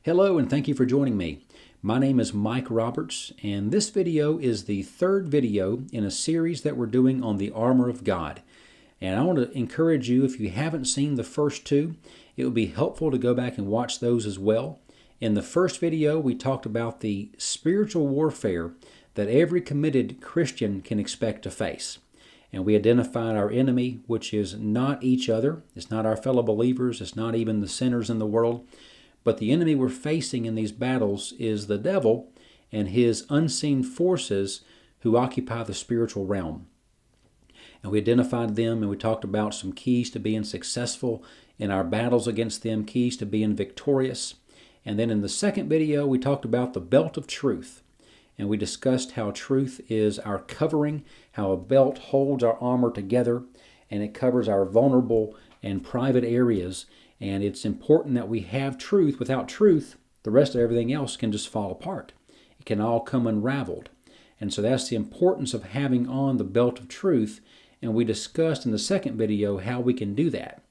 Hello and thank you for joining me. My name is Mike Roberts, and this video is the third video in a series that we're doing on the armor of God. And I want to encourage you, if you haven't seen the first two, it would be helpful to go back and watch those as well. In the first video, we talked about the spiritual warfare that every committed Christian can expect to face. And we identified our enemy, which is not each other. It's not our fellow believers. It's not even the sinners in the world. But the enemy we're facing in these battles is the devil and his unseen forces who occupy the spiritual realm. And we identified them, and we talked about some keys to being successful in our battles against them, keys to being victorious. And then in the second video, we talked about the belt of truth. And we discussed how truth is our covering, how a belt holds our armor together, and it covers our vulnerable and private areas. And it's important that we have truth. Without truth, the rest of everything else can just fall apart. It can all come unraveled. And so that's the importance of having on the belt of truth. And we discussed in the second video how we can do that.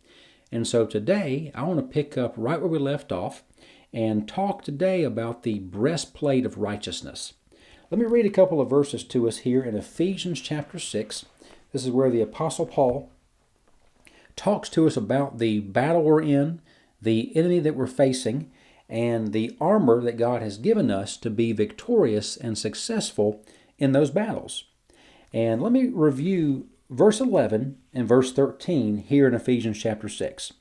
And so today, I want to pick up right where we left off and talk today about the breastplate of righteousness. Let me read a couple of verses to us here in Ephesians chapter 6. This is where the Apostle Paul talks to us about the battle we're in, the enemy that we're facing, and the armor that God has given us to be victorious and successful in those battles. And let me review verse 11 and verse 13 here in Ephesians chapter 6.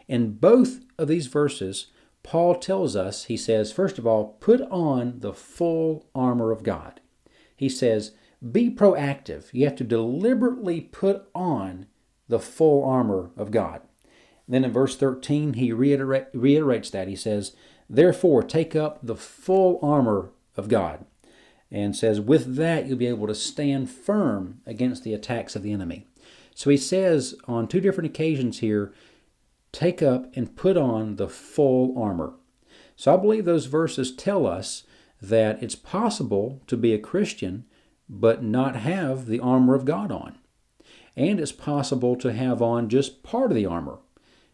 In both of these verses, Paul tells us, he says, first of all, put on the full armor of God. He says, be proactive. You have to deliberately put on the full armor of God. Then in verse 13, he reiterates that. He says, therefore, take up the full armor of God. And says, with that, you'll be able to stand firm against the attacks of the enemy. So he says on two different occasions here, take up and put on the full armor. So I believe those verses tell us that it's possible to be a Christian but not have the armor of God on. And it's possible to have on just part of the armor.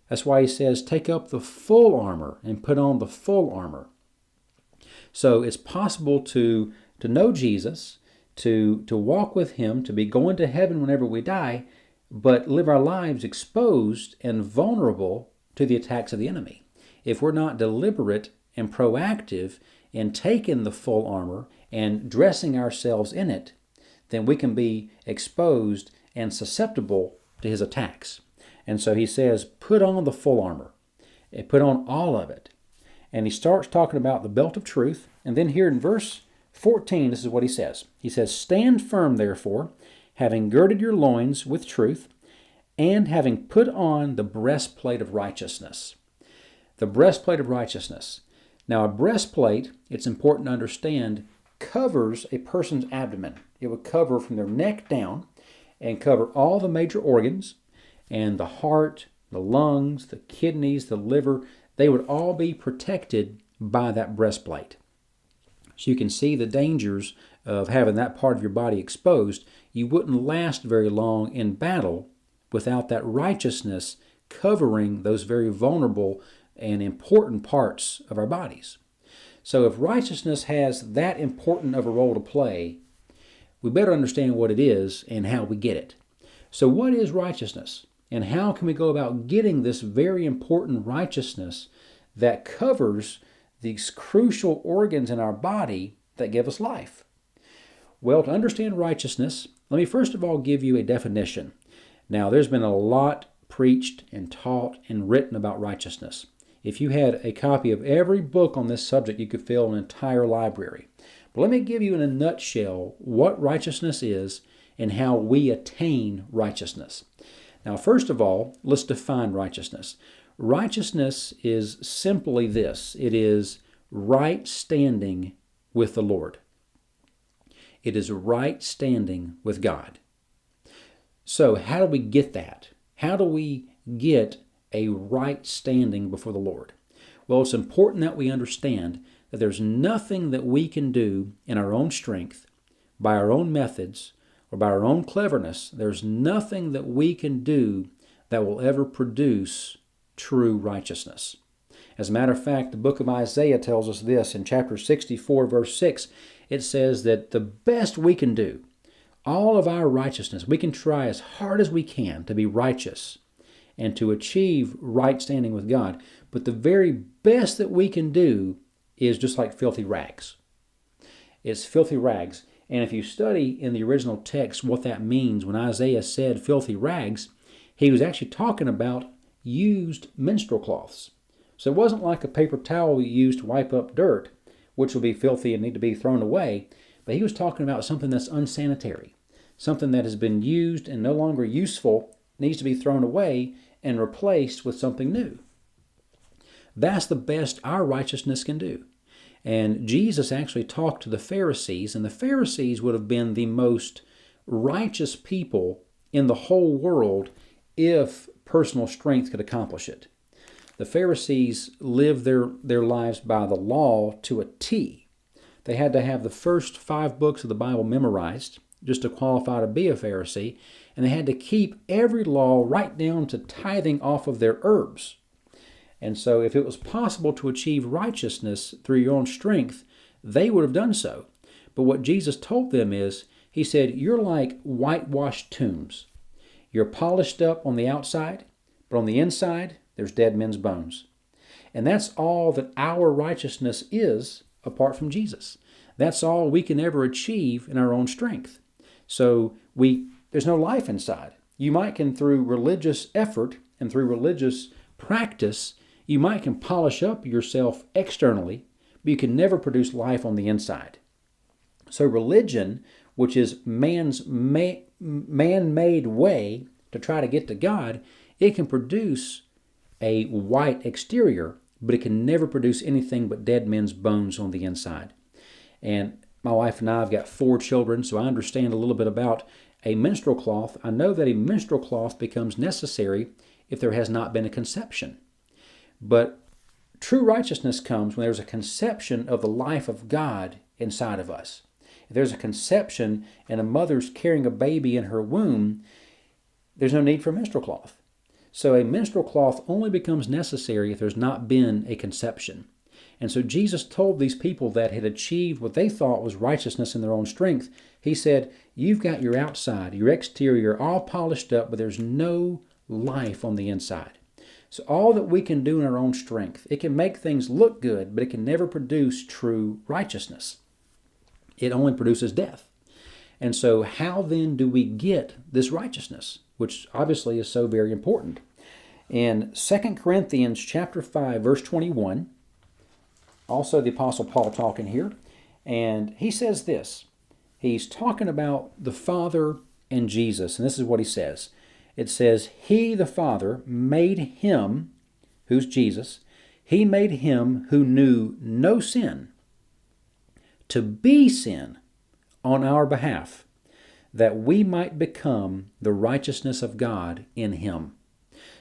That's why he says, take up the full armor and put on the full armor. So it's possible to know Jesus, to walk with him, to be going to heaven whenever we die, but live our lives exposed and vulnerable to the attacks of the enemy. If we're not deliberate and proactive in taking the full armor and dressing ourselves in it, then we can be exposed and susceptible to his attacks. And so he says, put on the full armor, and put on all of it. And he starts talking about the belt of truth. And then here in verse 14, this is what he says. He says, stand firm, therefore, having girded your loins with truth, and having put on the breastplate of righteousness. The breastplate of righteousness. Now, a breastplate, it's important to understand, covers a person's abdomen. It would cover from their neck down and cover all the major organs, and the heart, the lungs, the kidneys, the liver. They would all be protected by that breastplate. So you can see the dangers of having that part of your body exposed. You wouldn't last very long in battle without that righteousness covering those very vulnerable and important parts of our bodies. So if righteousness has that important of a role to play, we better understand what it is and how we get it. So what is righteousness? And how can we go about getting this very important righteousness that covers these crucial organs in our body that give us life? Well, to understand righteousness, let me first of all give you a definition. Now, there's been a lot preached and taught and written about righteousness. If you had a copy of every book on this subject, you could fill an entire library. But let me give you in a nutshell what righteousness is and how we attain righteousness. Now, first of all, let's define righteousness. Righteousness is simply this. It is right standing with the Lord. It is right standing with God. So how do we get that? How do we get a right standing before the Lord? Well, it's important that we understand that there's nothing that we can do in our own strength, by our own methods, or by our own cleverness. There's nothing that we can do that will ever produce true righteousness. As a matter of fact, the book of Isaiah tells us this in chapter 64, verse 6. It says that the best we can do, all of our righteousness, we can try as hard as we can to be righteous and to achieve right standing with God. But the very best that we can do is just like filthy rags. It's filthy rags. And if you study in the original text what that means, when Isaiah said filthy rags, he was actually talking about used menstrual cloths. So it wasn't like a paper towel you use to wipe up dirt, which will be filthy and need to be thrown away. But he was talking about something that's unsanitary, something that has been used and no longer useful, needs to be thrown away and replaced with something new. That's the best our righteousness can do. And Jesus actually talked to the Pharisees, and the Pharisees would have been the most righteous people in the whole world if personal strength could accomplish it. The Pharisees lived their lives by the law to a T. They had to have the first 5 books of the Bible memorized just to qualify to be a Pharisee, and they had to keep every law right down to tithing off of their herbs. And so if it was possible to achieve righteousness through your own strength, they would have done so. But what Jesus told them is, he said, you're like whitewashed tombs. You're polished up on the outside, but on the inside, there's dead men's bones. And that's all that our righteousness is apart from Jesus. That's all we can ever achieve in our own strength. So there's no life inside. You might can, through religious effort and through religious practice, you might can polish up yourself externally, but you can never produce life on the inside. So religion, which is man's man-made way to try to get to God, it can produce a white exterior, but it can never produce anything but dead men's bones on the inside. And my wife and I have got 4 children, so I understand a little bit about a menstrual cloth. I know that a menstrual cloth becomes necessary if there has not been a conception. But true righteousness comes when there's a conception of the life of God inside of us. If there's a conception and a mother's carrying a baby in her womb, there's no need for a menstrual cloth. So a menstrual cloth only becomes necessary if there's not been a conception. And so Jesus told these people that had achieved what they thought was righteousness in their own strength, he said, you've got your outside, your exterior all polished up, but there's no life on the inside. So all that we can do in our own strength, it can make things look good, but it can never produce true righteousness. It only produces death. And so how then do we get this righteousness, which obviously is so very important? In 2 Corinthians chapter 5, verse 21, also the Apostle Paul talking here, and he says this. He's talking about the Father and Jesus, and this is what he says. It says, he, the Father, made him, who's Jesus, he made him who knew no sin to be sin on our behalf, that we might become the righteousness of God in him.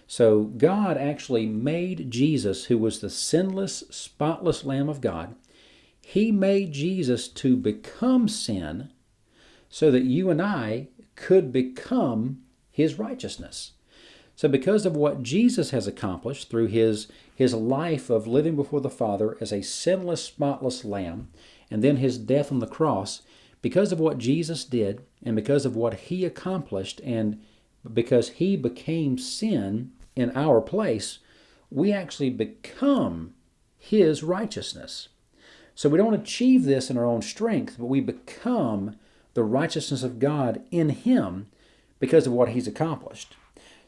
So God actually made Jesus, who was the sinless, spotless Lamb of God, he made Jesus to become sin so that you and I could become his righteousness. So because of what Jesus has accomplished through his life of living before the Father as a sinless, spotless lamb, and then his death on the cross, because of what Jesus did, and because of what he accomplished, and because he became sin in our place, we actually become his righteousness. So we don't achieve this in our own strength, but we become the righteousness of God in him because of what he's accomplished.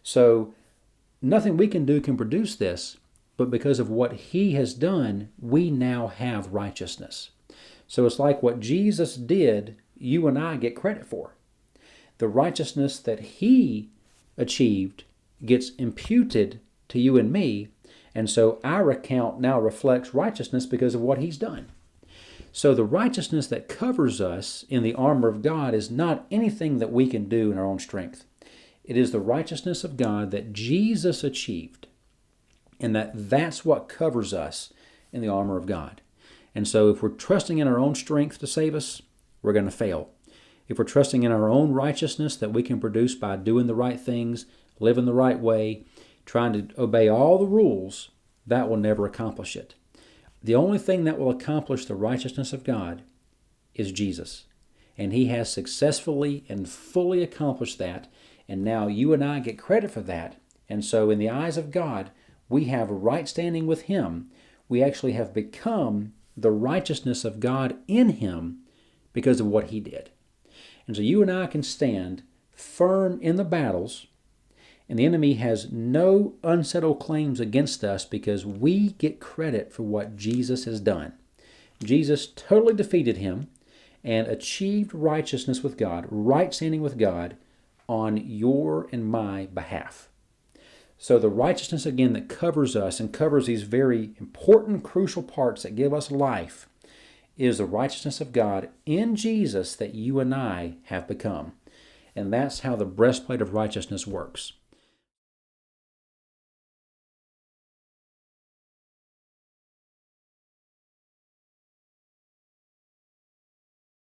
So nothing we can do can produce this, but because of what he has done, we now have righteousness. So it's like what Jesus did, you and I get credit for. The righteousness that he achieved gets imputed to you and me, and so our account now reflects righteousness because of what he's done. So the righteousness that covers us in the armor of God is not anything that we can do in our own strength. It is the righteousness of God that Jesus achieved, and that's what covers us in the armor of God. And so if we're trusting in our own strength to save us, we're going to fail. If we're trusting in our own righteousness that we can produce by doing the right things, living the right way, trying to obey all the rules, that will never accomplish it. The only thing that will accomplish the righteousness of God is Jesus. And He has successfully and fully accomplished that. And now you and I get credit for that. And so in the eyes of God, we have right standing with Him. We actually have become the righteousness of God in Him because of what He did. And so you and I can stand firm in the battles, and the enemy has no unsettled claims against us because we get credit for what Jesus has done. Jesus totally defeated him and achieved righteousness with God, right standing with God, on your and my behalf. So the righteousness, again, that covers us and covers these very important, crucial parts that give us life is the righteousness of God in Jesus that you and I have become. And that's how the breastplate of righteousness works.